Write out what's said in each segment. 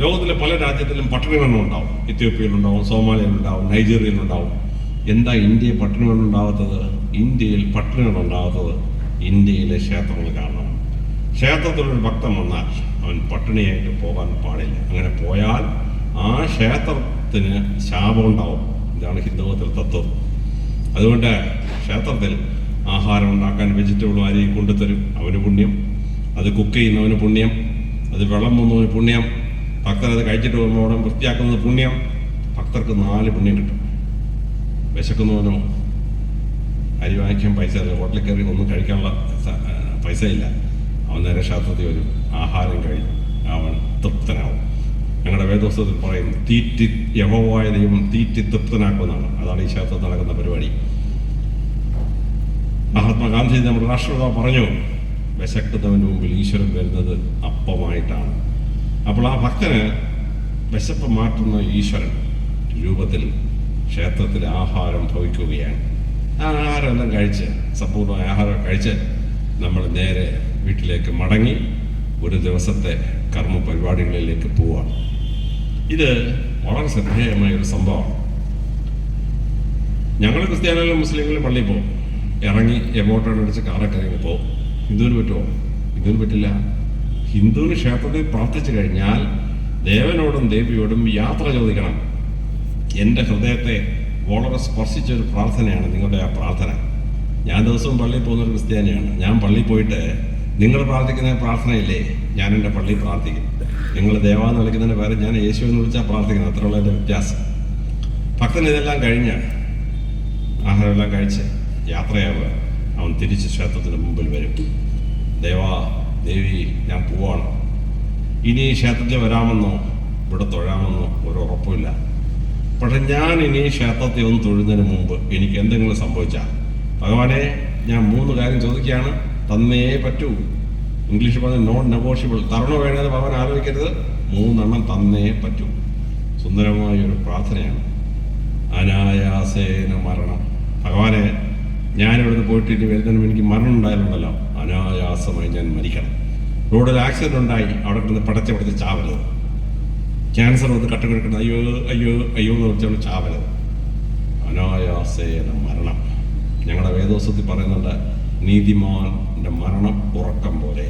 ലോകത്തിലെ പല രാജ്യത്തിലും പട്ടിണികളുണ്ടാവും. എത്യോപ്യയിലുണ്ടാവും, സോമാലിയയിലുണ്ടാവും, നൈജീരിയയിലുണ്ടാവും. എന്താ ഇന്ത്യയിൽ പട്ടിണികളുണ്ടാവാത്തത്? ഇന്ത്യയിൽ പട്ടിണികളുണ്ടാവാത്തത് ഇന്ത്യയിലെ ക്ഷേത്രങ്ങൾ കാരണം. ക്ഷേത്രത്തിലൊരു ഭക്തൻ വന്നാൽ അവൻ പട്ടിണിയായിട്ട് പോകാൻ പാടില്ല. അങ്ങനെ പോയാൽ ആ ക്ഷേത്രത്തിന് ശാപമുണ്ടാവും. ഇതാണ് ഹിന്ദുമതത്തിൽ തത്വം. അതുകൊണ്ട് ക്ഷേത്രത്തിൽ ആഹാരം ഉണ്ടാക്കാൻ വെജിറ്റബിൾ അരി കൊണ്ടുതരും, അവന് പുണ്യം. അത് കുക്ക് ചെയ്യുന്നവന് പുണ്യം. അത് വിളമ്പുന്നവന് പുണ്യം. ഭക്തരത് കഴിച്ചിട്ട് പോകുമ്പോൾ അവിടെ വൃത്തിയാക്കുന്നത് പുണ്യം. ഭക്തർക്ക് 4 പുണ്യം കിട്ടും. വിശക്കുന്നവനോ അരി വാങ്ങിക്കാൻ പൈസ ഇല്ല, ഹോട്ടലിൽ കയറി ഒന്നും കഴിക്കാനുള്ള പൈസ ഇല്ല, അവൻ നേരെ ക്ഷേത്രത്തിൽ വരും, ആഹാരം കഴിയും, അവൻ തൃപ്തനാവും. ഞങ്ങളുടെ വേദോത്സവത്തിൽ പറയും യഹോവയായ ദൈവം തീറ്റി തൃപ്തനാക്കുന്നതാണ്. അതാണ് ഈ ക്ഷേത്രത്തിൽ നടക്കുന്ന പരിപാടി. മഹാത്മാഗാന്ധി നമ്മുടെ രാഷ്ട്രപിതാവ് പറഞ്ഞു, വിശക്കുന്നവൻ്റെ മുമ്പിൽ ഈശ്വരൻ വരുന്നത് അപ്പമായിട്ടാണ്. അപ്പോൾ ആ ഭക്തന് വിശപ്പ് മാറ്റുന്ന ഈശ്വരൻ രൂപത്തിൽ ക്ഷേത്രത്തിൽ ആഹാരം ഭവിക്കുകയാണ്. ആ ആഹാരമെല്ലാം കഴിച്ച്, സമ്പൂർണ്ണമായ ആഹാരം കഴിച്ച് നമ്മൾ നേരെ വീട്ടിലേക്ക് മടങ്ങി ഒരു ദിവസത്തെ കർമ്മ പരിപാടികളിലേക്ക് പോവാണ്. ഇത് വളരെ ശ്രദ്ധേയമായ ഒരു സംഭവമാണ്. ഞങ്ങൾ ക്രിസ്ത്യാനികളും മുസ്ലിങ്ങളും പള്ളിയിൽ പോകും, ഇറങ്ങി എബോട്ടോടടിച്ച് കാറൊക്കെ ഇറങ്ങി പോകും. ഹിന്ദുവിന് പറ്റുമോ? ഹിന്ദുവിന് പറ്റില്ല. ഹിന്ദുവിന് ക്ഷേത്രത്തിൽ പ്രാർത്ഥിച്ചു കഴിഞ്ഞാൽ ദേവനോടും ദേവിയോടും യാത്ര ചോദിക്കണം. എൻ്റെ ഹൃദയത്തെ വളരെ സ്പർശിച്ചൊരു പ്രാർത്ഥനയാണ് നിങ്ങളുടെ ആ പ്രാർത്ഥന. ഞാൻ ദിവസവും പള്ളിയിൽ പോകുന്നൊരു ക്രിസ്ത്യാനിയാണ്. ഞാൻ പള്ളിയിൽ പോയിട്ട് നിങ്ങൾ പ്രാർത്ഥിക്കുന്ന പ്രാർത്ഥനയില്ലേ, ഞാൻ എൻ്റെ പള്ളിയിൽ പ്രാർത്ഥിക്കും. നിങ്ങൾ ദേവാന്ന് വിളിക്കുന്നതിന് പേരെ ഞാൻ യേശു എന്ന് വിളിച്ചാൽ പ്രാർത്ഥിക്കുന്നത്. അത്രയുള്ള എൻ്റെ വ്യത്യാസം. ഭക്തൻ ഇതെല്ലാം കഴിഞ്ഞ് ആഹാരമെല്ലാം കഴിച്ച് യാത്രയാവുക. അവൻ തിരിച്ച് ക്ഷേത്രത്തിന് മുമ്പിൽ വരും. ദേവാ, ദേവി, ഞാൻ പോവാണ്. ഇനി ക്ഷേത്രത്തിൽ വരാമെന്നോ ഇവിടെ തൊഴാമെന്നോ ഒരു ഉറപ്പുമില്ല. പക്ഷെ ഞാൻ ഇനി ക്ഷേത്രത്തിൽ ഒന്ന് തൊഴുന്നതിന് മുമ്പ് എനിക്ക് എന്തെങ്കിലും സംഭവിച്ചാൽ, ഭഗവാനെ, ഞാൻ 3 കാര്യം ചോദിക്കുകയാണ്, തന്നേ പറ്റൂ. ഇംഗ്ലീഷിൽ പറഞ്ഞ നോൺ നെഗോഷ്യബിൾ. തരണോ വേണ്ടത് ഭഗവാൻ ആലോചിക്കരുത്, 3 എണ്ണം തന്നേ പറ്റൂ. സുന്ദരമായ ഒരു പ്രാർത്ഥനയാണ്. അനായാസേന മരണം. ഭഗവാനെ, ഞാനിവിടുന്ന് പോയിട്ട് ഇനി വരുന്നതിനും എനിക്ക് മരണം ഉണ്ടായാലുണ്ടല്ലോ, അനായാസമായി ഞാൻ മരിക്കണം. റോഡിൽ ആക്സിഡന്റ് ഉണ്ടായി, അവിടെ കിടന്ന് പടച്ച് ചാവരുത്. ക്യാൻസർ വന്ന് കട്ടുകിടക്കുന്നത്, അയ്യോ അയ്യോ അയ്യോ എന്ന് വെച്ചാൽ ചാവരുത്. അനായാസേന മരണം. ഞങ്ങളുടെ വേദോത്സവത്തിൽ പറയുന്നുണ്ട്, നീതിമാന്റെ മരണം ഉറക്കം പോലെ.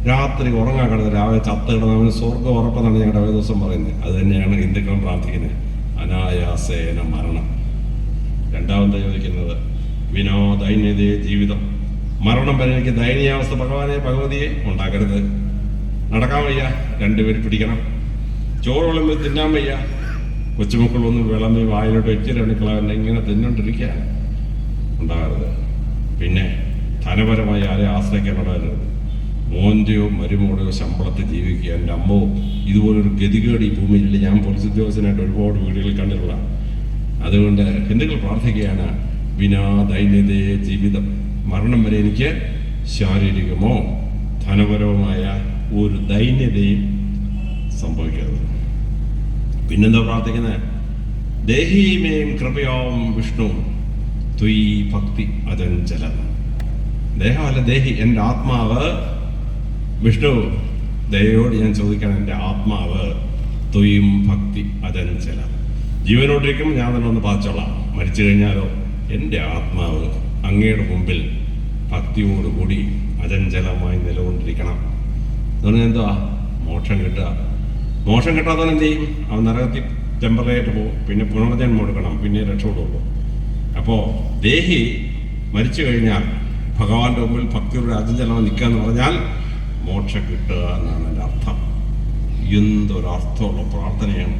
രാത്രി ഉറങ്ങാൻ കിടന്ന് രാവിലെ ചത്ത് കിടന്നവന് സ്വർഗ്ഗം ഉറപ്പെന്നാണ് ഞങ്ങളുടെ വേദോത്സവം പറയുന്നത്. അത് തന്നെയാണ് ഹിന്ദുക്കളും പ്രാർത്ഥിക്കുന്നത്, അനായാസേന മരണം. രണ്ടാമത്തെ ചോദിക്കുന്നത്, വിനോദൈന്യതേ ജീവിതം. മരണം വരെ എനിക്ക് ദയനീയാവസ്ഥ ഭഗവാനെ, ഭഗവതിയെ ഉണ്ടാക്കരുത്. നടക്കാൻ വയ്യ, 2 പേര് പിടിക്കണം. ചോറ് വിളമ്പി തിന്നാൻ വയ്യ, കൊച്ചുമക്കളൊന്നും വിളമ്പി വായിലോട്ട് വെച്ചിരണിക്കളാവില്ല, ഇങ്ങനെ തിന്നോണ്ടിരിക്കുകയാണ്. ഉണ്ടാകരുത്. പിന്നെ ധനപരമായി ആരെ ആശ്രയിക്കാനുണ്ടാകരുത്. മോൻ്റെയോ മരുമോടെയോ ശമ്പളത്തിൽ ജീവിക്കുക. എൻ്റെ അമ്മോ, ഇതുപോലൊരു ഗതികേട് ഈ ഭൂമിയിലില്ല. ഞാൻ പോലീസ് ഉദ്യോഗസ്ഥനായിട്ട് ഒരുപാട് വീടുകളിൽ കണ്ടിട്ടുള്ള. അതുകൊണ്ട് ഹിന്ദുക്കൾ പ്രാർത്ഥിക്കുകയാണ്, വിനാദൈന്യതേ ജീവിതം. മരണം വരെ എനിക്ക് ശാരീരികമോ ധനപരവുമായ ഒരു ദൈന്യതയും സംഭവിക്കരുത്. പിന്നെന്താ പ്രാർത്ഥിക്കുന്നത്? ദേഹീമേം കൃപയാം വിഷ്ണു ത്വയി ഭക്തി അചഞ്ചലം. ദേഹമല്ല, ദേഹി, എൻ്റെ ആത്മാവ്. വിഷ്ണു, ദയോട് ഞാൻ ചോദിക്കണം, എൻ്റെ ആത്മാവ് ത്വയും ഭക്തി അചഞ്ചലം. ജീവനോട്ടിരിക്കുമ്പോൾ ഞാൻ തന്നെ ഒന്ന് പാച്ചോളാം. മരിച്ചു കഴിഞ്ഞാലോ എൻ്റെ ആത്മാവ് അങ്ങയുടെ മുമ്പിൽ ഭക്തിയോടുകൂടി അചഞ്ചലമായി നിലകൊണ്ടിരിക്കണം. അതുകൊണ്ട് എന്തുവാ? മോക്ഷം കിട്ടുക. മോക്ഷം കിട്ടാത്തവൻ എന്ത് ചെയ്യും? അവൻ നരകത്തിൽ ടെമ്പറേറ്റ് പോകും, പിന്നെ പുനർജന്മം കൊടുക്കണം, പിന്നെ രക്ഷപ്പെടുള്ളൂ. അപ്പോൾ ദേഹി മരിച്ചു കഴിഞ്ഞാൽ ഭഗവാന്റെ മുമ്പിൽ ഭക്തിയുടെ അചഞ്ചലം നിൽക്കുക എന്ന് പറഞ്ഞാൽ മോക്ഷം കിട്ടുക എന്നാണ് എൻ്റെ അർത്ഥം. എന്തൊരർത്ഥമുള്ള പ്രാർത്ഥനയാണ്.